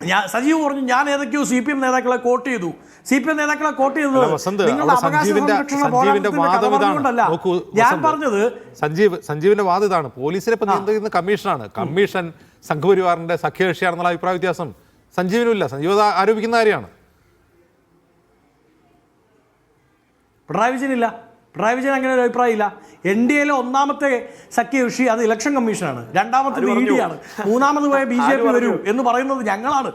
ഞാൻ സജീവ് പറഞ്ഞു ഞാൻ ഏതൊക്കെയോ CPM നേതാക്കളെ കോട്ട് ചെയ്തു. CPM നേതാക്കളെ കോട്ട് ചെയ്തത് നിങ്ങളുടെ അവകാശ സംരക്ഷണ പോരാട്ടത്തിലല്ല. ഞാൻ പറഞ്ഞത് സഞ്ജീവിന്റെ വാദം ഇതാണ്. പോലീസിനെ നിയന്ത്രിക്കുന്ന കമ്മീഷനാണ്. കമ്മീഷൻ സംഘപരിവാറിന്റെ സഖ്യകക്ഷിയാണെന്നുള്ള അഭിപ്രായ വ്യത്യാസം സഞ്ജീവിനുമില്ല. സഞ്ജീവ് ആരോപിക്കുന്ന കാര്യമാണ്. പിണറായി വിജയനില്ല. പിണറായി വിജയൻ അങ്ങനെ ഒരു അഭിപ്രായമില്ല. NDAയിലെ ഒന്നാമത്തെ സഖ്യകക്ഷി അത് ഇലക്ഷൻ കമ്മീഷനാണ്, രണ്ടാമത്തത് ED ആണ്, മൂന്നാമത് പോയ BJP വരൂ എന്ന് പറയുന്നത് ഞങ്ങളാണ്.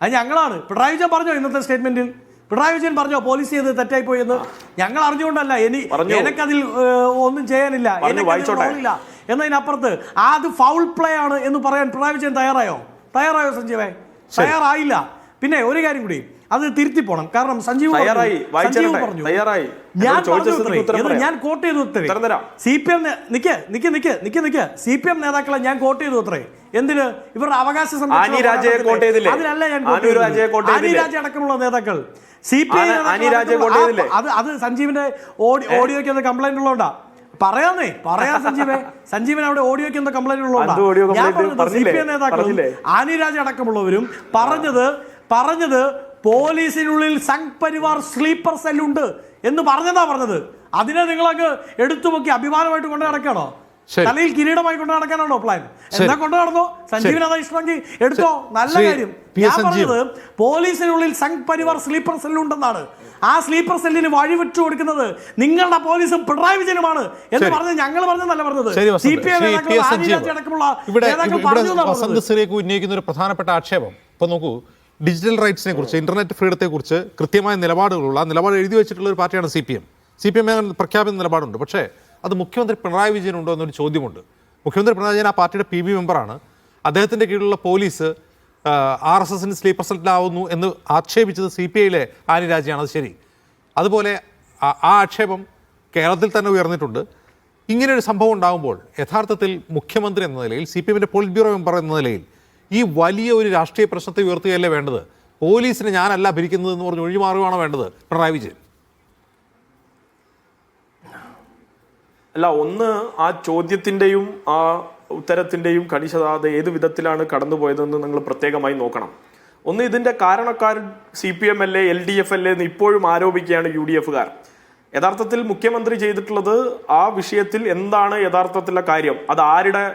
അത് ഞങ്ങളാണ്. പിണറായി വിജയൻ പറഞ്ഞോ ഇന്നത്തെ സ്റ്റേറ്റ്മെന്റിൽ? പിണറായി വിജയൻ പറഞ്ഞോ പോലീസ് ചെയ്ത് തെറ്റായി പോയി എന്ന്? ഞങ്ങൾ അറിഞ്ഞുകൊണ്ടല്ല, എനിക്കതിൽ ഒന്നും ചെയ്യാനില്ല, എനിക്കില്ല എന്നതിനപ്പുറത്ത് അത് ഫൗൾ പ്ലേ ആണ് എന്ന് പറയാൻ പിണറായി വിജയൻ തയ്യാറായോ സഞ്ജീവേ? തയ്യാറായില്ല. പിന്നെ ഒരു കാര്യം കൂടി, അത് തിരുത്തി പോണം. കാരണം സഞ്ജീവ് പറഞ്ഞു, ഞാൻ കോട്ട് ചെയ്തു CPM നേതാക്കളെ ഞാൻ കോട്ട് ചെയ്തു അത്രേ. എന്തിന്? ഇവരുടെ അവകാശ സംരക്ഷണം. അതിനല്ല ഞാൻ ആനിരാജ അടക്കമുള്ള നേതാക്കൾ CPI അത് സഞ്ജീവിന്റെ ഓഡിയോയ്ക്ക് എന്താ കംപ്ലൈന്റ് ഉള്ളതുകൊണ്ടാ പറയാം സഞ്ജീവൻ അവിടെ ഓഡിയോയ്ക്ക് എന്താ കംപ്ലൈന്റ് ഉള്ളതുകൊണ്ടാ ഞാൻ പറഞ്ഞത്. CPI നേതാക്കളും ആനിരാജ അടക്കമുള്ളവരും പറഞ്ഞത് പോലീസിനുള്ളിൽ സംഘ് പരിവാർ സ്ലീപ്പർ സെല്ലുണ്ട് എന്ന് പറഞ്ഞത്. അതിനെ നിങ്ങളങ്ങ് എടുത്തുപൊക്കി അഭിമാനമായിട്ട് കൊണ്ടു നടക്കണോ? തലയിൽ കിരീടമായി കൊണ്ടു നടക്കാനാണോ പ്ലാൻ? എന്താ കൊണ്ടു നടന്നോ? സഞ്ജീവിന് അതാ ഇഷ്ടമെങ്കിൽ എടുത്തോ, നല്ല കാര്യം. ഞാൻ പറഞ്ഞത് പോലീസിനുള്ളിൽ സംഘ് പരിവാർ സ്ലീപ്പർ സെല്ലുണ്ടെന്നാണ്. ആ സ്ലീപ്പർ സെല്ലിന് വഴിവിട്ടു കൊടുക്കുന്നത് നിങ്ങളുടെ പോലീസും പിണറായി വിജയനുമാണ് എന്ന് പറഞ്ഞത് ഞങ്ങൾ പറഞ്ഞതല്ല പറഞ്ഞത്. CPI അടക്കമുള്ള ഉന്നയിക്കുന്ന ഒരു പ്രധാനപ്പെട്ട ആക്ഷേപം ഇപ്പൊ നോക്കൂ, ഡിജിറ്റൽ റൈറ്റ്സിനെ കുറിച്ച്, ഇന്റർനെറ്റ് ഫ്രീഡത്തെ കുറിച്ച് കൃത്യമായ നിലപാടുകളുള്ള നിലപാട് എഴുതി വെച്ചിട്ടുള്ള ഒരു പാർട്ടിയാണ് CPM പ്രഖ്യാപിത നിലപാടുണ്ട്. പക്ഷേ അത് മുഖ്യമന്ത്രി പിണറായി വിജയൻ ഉണ്ടോ എന്നൊരു ചോദ്യമുണ്ട്. മുഖ്യമന്ത്രി പിണറായി വിജയൻ ആ പാർട്ടിയുടെ PB മെമ്പറാണ്. അദ്ദേഹത്തിൻ്റെ കീഴിലുള്ള പോലീസ് RSSന് സ്ലീപ്പർ സെല്ലാവുന്നു എന്ന് ആക്ഷേപിച്ചത് CPIയിലെ ആനിരാജയാണ്. അത് ശരി. അതുപോലെ ആ ആക്ഷേപം കേരളത്തിൽ തന്നെ ഉയർന്നിട്ടുണ്ട്. ഇങ്ങനെയൊരു സംഭവം ഉണ്ടാകുമ്പോൾ യഥാർത്ഥത്തിൽ മുഖ്യമന്ത്രി എന്ന നിലയിൽ, CPMന്റെ പോളിറ്റ് ബ്യൂറോ മെമ്പർ എന്ന നിലയിൽ ഈ വലിയ ഒരു രാഷ്ട്രീയ പ്രശ്നത്തെ ഉയർത്തുകയല്ലേ വേണ്ടത്? പോലീസിനെ ഞാനല്ല ഭരിക്കുന്നത് എന്ന് പറഞ്ഞ് ഒഴിമാറുകയാണോ വേണ്ടത് പിണറായി വിജയൻ? അല്ല, ഒന്ന് ആ ചോദ്യത്തിൻ്റെയും ആ ഉത്തരത്തിൻ്റെയും കണിശത ഏത് വിധത്തിലാണ് കടന്നുപോയതെന്ന് നിങ്ങൾ പ്രത്യേകമായി നോക്കണം. ഒന്ന്, ഇതിൻ്റെ കാരണക്കാരൻ CPM അല്ലേ LDF അല്ലേ എന്ന് ഇപ്പോഴും ആരോപിക്കുകയാണ് UDFകാർ. യഥാർത്ഥത്തിൽ മുഖ്യമന്ത്രി ചെയ്തിട്ടുള്ളത് ആ വിഷയത്തിൽ എന്താണ് യഥാർത്ഥത്തിലുള്ള കാര്യം, അത് ആരുടെ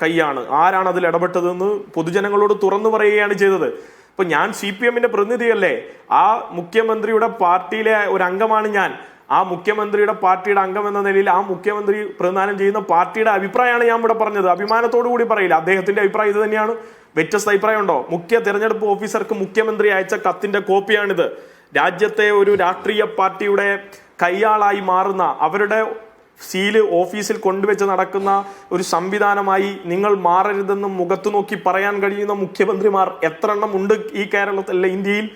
കൈയാണ്, ആരാണ് അതിൽ ഇടപെട്ടതെന്ന് പൊതുജനങ്ങളോട് തുറന്നു പറയുകയാണ് ചെയ്തത്. ഇപ്പൊ ഞാൻ CPMന്റെ പ്രതിനിധിയല്ലേ, ആ മുഖ്യമന്ത്രിയുടെ പാർട്ടിയിലെ ഒരു അംഗമാണ് ഞാൻ. ആ മുഖ്യമന്ത്രിയുടെ പാർട്ടിയുടെ അംഗം എന്ന നിലയിൽ ആ മുഖ്യമന്ത്രി പ്രതിദാനം ചെയ്യുന്ന പാർട്ടിയുടെ അഭിപ്രായമാണ് ഞാൻ ഇവിടെ പറഞ്ഞത്. അഭിമാനത്തോടു കൂടി പറയില്ല, അദ്ദേഹത്തിന്റെ അഭിപ്രായം ഇത് തന്നെയാണ്. വ്യത്യസ്ത അഭിപ്രായം ഉണ്ടോ? മുഖ്യ തെരഞ്ഞെടുപ്പ് ഓഫീസർക്ക് മുഖ്യമന്ത്രി അയച്ച കത്തിന്റെ കോപ്പിയാണിത്. രാജ്യത്തെ ഒരു രാഷ്ട്രീയ പാർട്ടിയുടെ കയ്യാളായി മാറുന്ന, അവരുടെ സീല് ഓഫീസിൽ കൊണ്ടുവച്ച് നടക്കുന്ന ഒരു സംവിധാനമായി നിങ്ങൾ മാറരുതെന്ന് മുഖത്തു നോക്കി പറയാൻ കഴിയുന്ന മുഖ്യമന്ത്രിമാർ എത്ര എണ്ണം ഉണ്ട് ഈ കേരളത്തിൽ, ഇന്ത്യയിൽ?